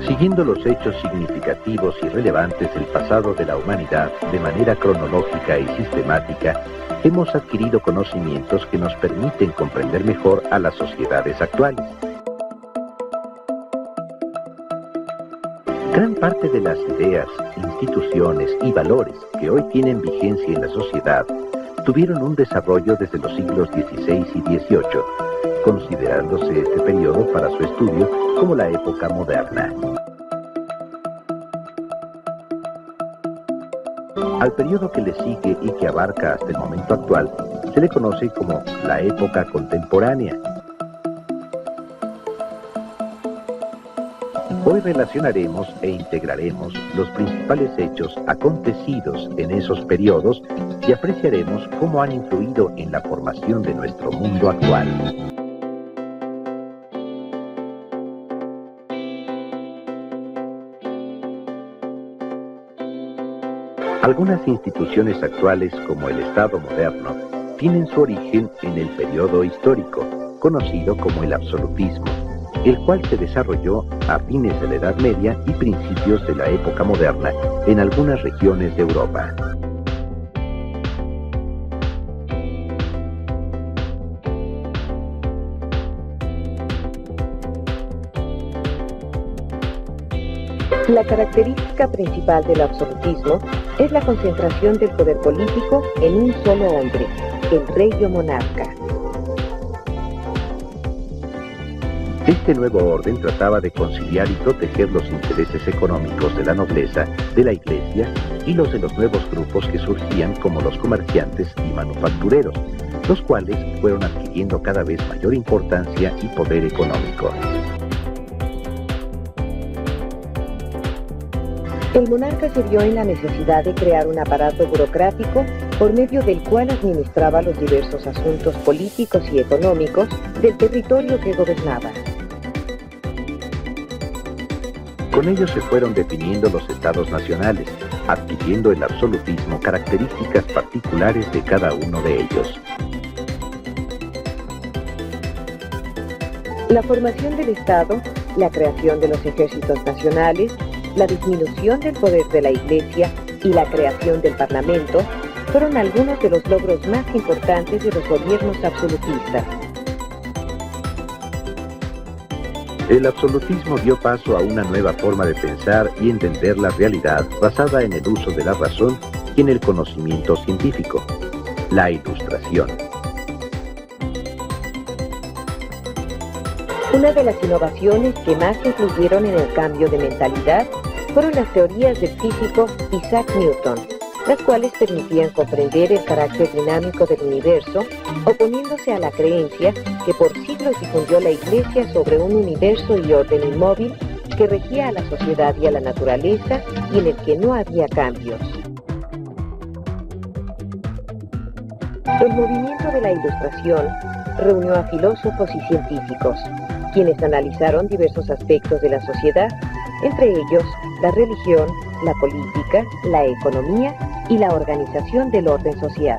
Siguiendo los hechos significativos y relevantes del pasado de la humanidad de manera cronológica y sistemática, hemos adquirido conocimientos que nos permiten comprender mejor a las sociedades actuales. Gran parte de las ideas, instituciones y valores que hoy tienen vigencia en la sociedad tuvieron un desarrollo desde los siglos XVI y XVIII, considerándose este periodo para su estudio como la época moderna. Al periodo que le sigue y que abarca hasta el momento actual, se le conoce como la época contemporánea. Hoy relacionaremos e integraremos los principales hechos acontecidos en esos periodos y apreciaremos cómo han influido en la formación de nuestro mundo actual. Algunas instituciones actuales, como el Estado moderno, tienen su origen en el periodo histórico, conocido como el absolutismo, el cual se desarrolló a fines de la Edad Media y principios de la época moderna en algunas regiones de Europa. La característica principal del absolutismo es la concentración del poder político en un solo hombre, el rey o monarca. Este nuevo orden trataba de conciliar y proteger los intereses económicos de la nobleza, de la Iglesia y los de los nuevos grupos que surgían como los comerciantes y manufactureros, los cuales fueron adquiriendo cada vez mayor importancia y poder económico. El monarca se vio en la necesidad de crear un aparato burocrático por medio del cual administraba los diversos asuntos políticos y económicos del territorio que gobernaba. Con ello se fueron definiendo los estados nacionales, adquiriendo el absolutismo características particulares de cada uno de ellos. La formación del Estado, la creación de los ejércitos nacionales, la disminución del poder de la Iglesia y la creación del Parlamento fueron algunos de los logros más importantes de los gobiernos absolutistas. El absolutismo dio paso a una nueva forma de pensar y entender la realidad basada en el uso de la razón y en el conocimiento científico, la Ilustración. Una de las innovaciones que más influyeron en el cambio de mentalidad fueron las teorías del físico Isaac Newton, las cuales permitían comprender el carácter dinámico del universo, oponiéndose a la creencia que por siglos difundió la Iglesia sobre un universo y orden inmóvil que regía a la sociedad y a la naturaleza y en el que no había cambios. El movimiento de la Ilustración reunió a filósofos y científicos, quienes analizaron diversos aspectos de la sociedad, entre ellos la religión, la política, la economía y la organización del orden social.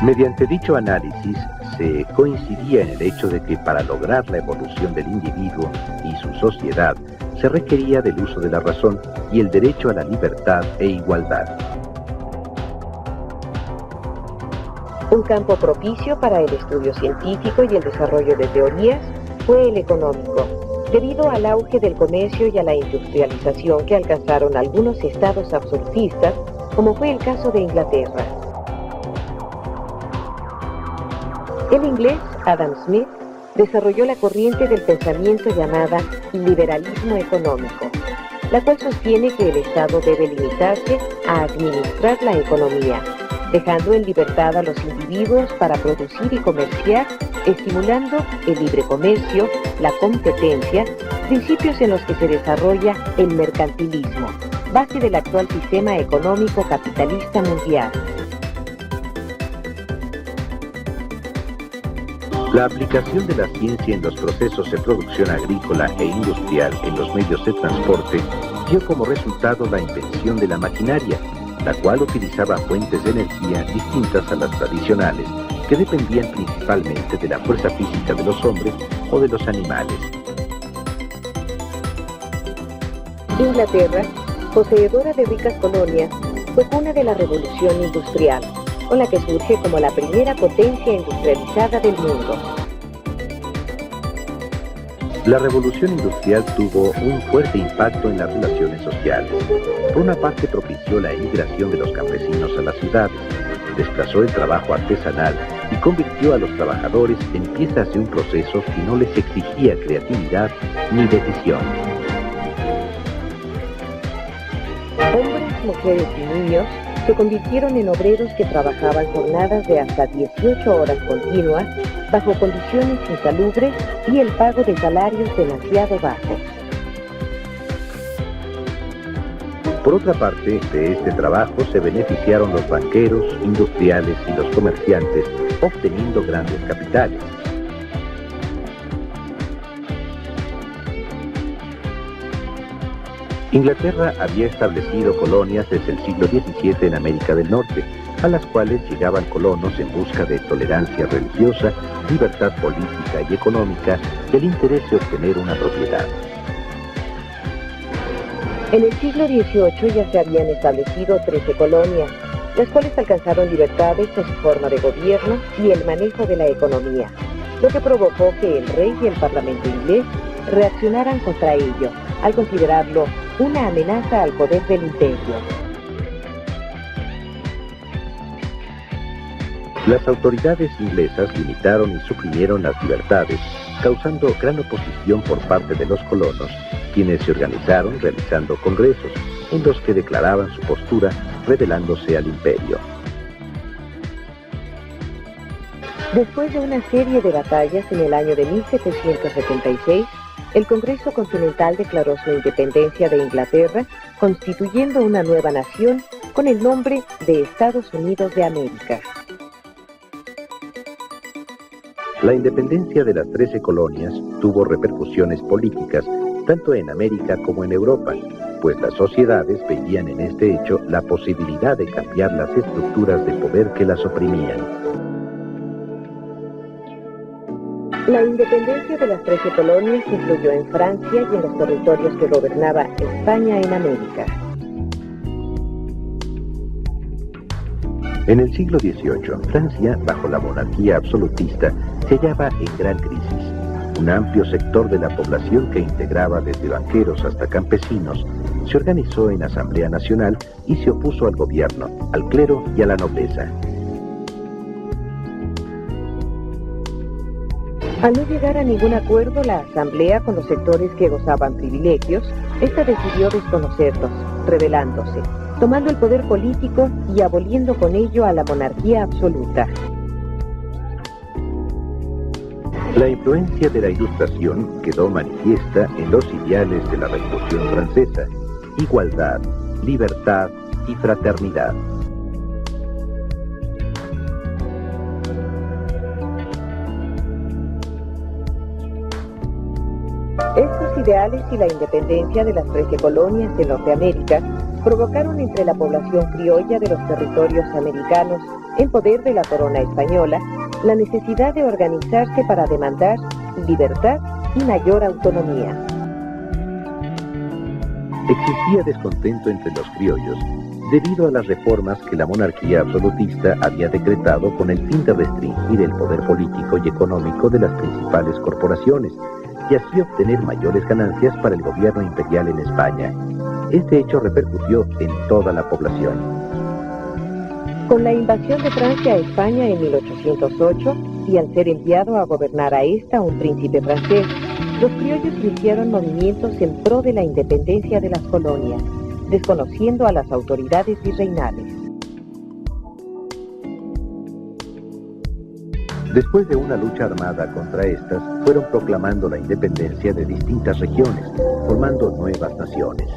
Mediante dicho análisis, se coincidía en el hecho de que para lograr la evolución del individuo y su sociedad, se requería del uso de la razón y el derecho a la libertad e igualdad. Un campo propicio para el estudio científico y el desarrollo de teorías fue el económico, debido al auge del comercio y a la industrialización que alcanzaron algunos estados absolutistas, como fue el caso de Inglaterra. El inglés Adam Smith desarrolló la corriente del pensamiento llamada liberalismo económico, la cual sostiene que el Estado debe limitarse a administrar la economía, dejando en libertad a los individuos para producir y comerciar, estimulando el libre comercio, la competencia, principios en los que se desarrolla el mercantilismo, base del actual sistema económico capitalista mundial. La aplicación de la ciencia en los procesos de producción agrícola e industrial en los medios de transporte dio como resultado la invención de la maquinaria, la cual utilizaba fuentes de energía distintas a las tradicionales, que dependían principalmente de la fuerza física de los hombres o de los animales. Inglaterra, poseedora de ricas colonias, fue cuna de la revolución industrial, con la que surge como la primera potencia industrializada del mundo. La revolución industrial tuvo un fuerte impacto en las relaciones sociales. Por una parte, propició la emigración de los campesinos a las ciudades, desplazó el trabajo artesanal y convirtió a los trabajadores en piezas de un proceso que no les exigía creatividad ni decisión. Hombres, mujeres y niños se convirtieron en obreros que trabajaban jornadas de hasta 18 horas continuas, bajo condiciones insalubres y el pago de salarios demasiado bajos. Por otra parte, de este trabajo se beneficiaron los banqueros, industriales y los comerciantes, obteniendo grandes capitales. Inglaterra había establecido colonias desde el siglo XVII en América del Norte, a las cuales llegaban colonos en busca de tolerancia religiosa, libertad política y económica, del interés de obtener una propiedad. En el siglo XVIII ya se habían establecido 13 colonias, las cuales alcanzaron libertades en su forma de gobierno y el manejo de la economía, lo que provocó que el rey y el parlamento inglés reaccionaran contra ello, al considerarlo una amenaza al poder del imperio. Las autoridades inglesas limitaron y suprimieron las libertades, causando gran oposición por parte de los colonos, quienes se organizaron realizando congresos, en los que declaraban su postura, rebelándose al imperio. Después de una serie de batallas en el año de 1776, el Congreso Continental declaró su independencia de Inglaterra, constituyendo una nueva nación con el nombre de Estados Unidos de América. La independencia de las 13 colonias tuvo repercusiones políticas tanto en América como en Europa, pues las sociedades veían en este hecho la posibilidad de cambiar las estructuras de poder que las oprimían. La independencia de las 13 colonias influyó en Francia y en los territorios que gobernaba España en América. En el siglo XVIII, Francia, bajo la monarquía absolutista, se hallaba en gran crisis. Un amplio sector de la población que integraba desde banqueros hasta campesinos se organizó en Asamblea Nacional y se opuso al gobierno, al clero y a la nobleza. Al no llegar a ningún acuerdo la Asamblea con los sectores que gozaban privilegios, esta decidió desconocerlos, rebelándose, tomando el poder político y aboliendo con ello a la monarquía absoluta. La influencia de la Ilustración quedó manifiesta en los ideales de la Revolución Francesa: igualdad, libertad y fraternidad. Estos ideales y la independencia de las 13 colonias de Norteamérica provocaron entre la población criolla de los territorios americanos en poder de la corona española la necesidad de organizarse para demandar libertad y mayor autonomía. Existía descontento entre los criollos debido a las reformas que la monarquía absolutista había decretado con el fin de restringir el poder político y económico de las principales corporaciones y así obtener mayores ganancias para el gobierno imperial en España. Este hecho repercutió en toda la población. Con la invasión de Francia a España en 1808 y al ser enviado a gobernar a esta un príncipe francés, los criollos iniciaron movimientos en pro de la independencia de las colonias, desconociendo a las autoridades virreinales. Después de una lucha armada contra estas, fueron proclamando la independencia de distintas regiones, formando nuevas naciones.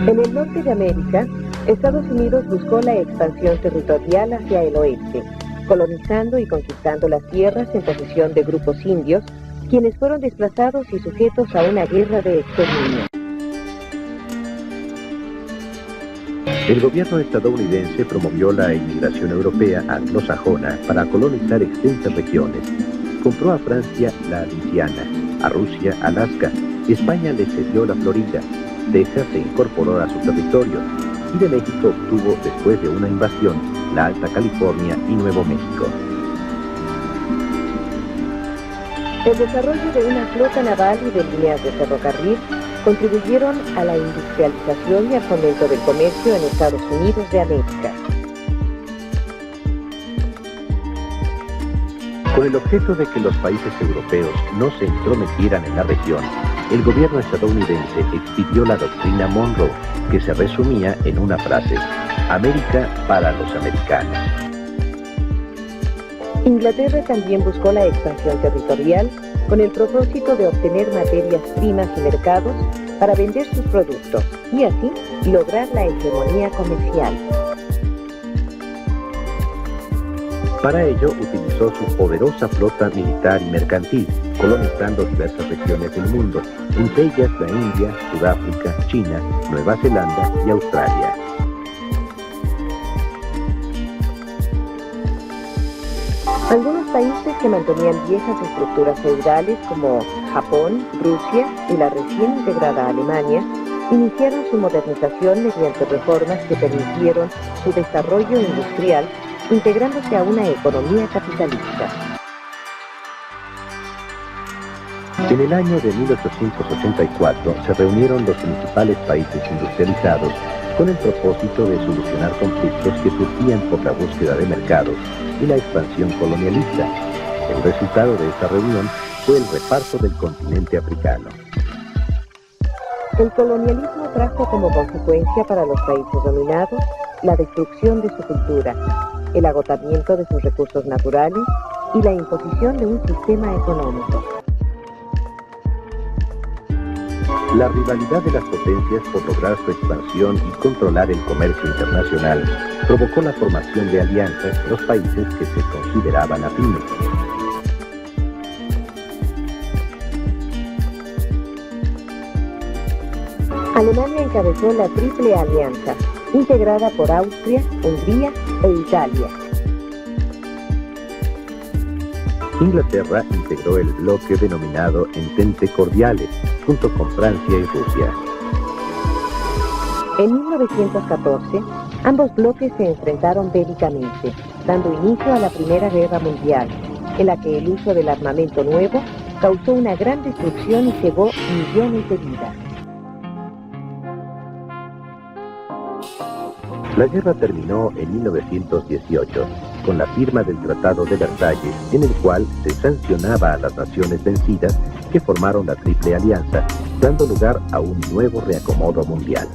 En el norte de América, Estados Unidos buscó la expansión territorial hacia el oeste, colonizando y conquistando las tierras en posesión de grupos indios, quienes fueron desplazados y sujetos a una guerra de exterminio. El gobierno estadounidense promovió la inmigración europea anglosajona para colonizar extensas regiones, Compró a Francia la Luisiana, a Rusia Alaska, España le cedió la Florida, Texas se incorporó a su territorio y de México obtuvo, después de una invasión, la Alta California y Nuevo México. El desarrollo de una flota naval y de líneas de ferrocarril contribuyeron a la industrialización y al fomento del comercio en Estados Unidos de América. Con el objeto de que los países europeos no se entrometieran en la región, el gobierno estadounidense expidió la doctrina Monroe, que se resumía en una frase: América para los americanos. Inglaterra también buscó la expansión territorial con el propósito de obtener materias primas y mercados para vender sus productos y así lograr la hegemonía comercial. Para ello utilizó su poderosa flota militar y mercantil, colonizando diversas regiones del mundo, entre ellas la India, Sudáfrica, China, Nueva Zelanda y Australia. Algunos países que mantenían viejas estructuras feudales como Japón, Rusia y la recién integrada Alemania iniciaron su modernización mediante reformas que permitieron su desarrollo industrial, integrándose a una economía capitalista. En el año de 1884 se reunieron los principales países industrializados con el propósito de solucionar conflictos que surgían por la búsqueda de mercados y la expansión colonialista. El resultado de esta reunión fue el reparto del continente africano. El colonialismo trajo como consecuencia para los países dominados la destrucción de su cultura, el agotamiento de sus recursos naturales y la imposición de un sistema económico. La rivalidad de las potencias por lograr su expansión y controlar el comercio internacional provocó la formación de alianzas de los países que se consideraban afines. Alemania encabezó la Triple Alianza, integrada por Austria, Hungría e Italia. Inglaterra integró el bloque denominado Entente Cordiale, junto con Francia y Rusia. En 1914, ambos bloques se enfrentaron bélicamente, dando inicio a la Primera Guerra Mundial, en la que el uso del armamento nuevo causó una gran destrucción y cegó millones de vidas. La guerra terminó en 1918, con la firma del Tratado de Versalles, en el cual se sancionaba a las naciones vencidas que formaron la Triple Alianza, dando lugar a un nuevo reacomodo mundial.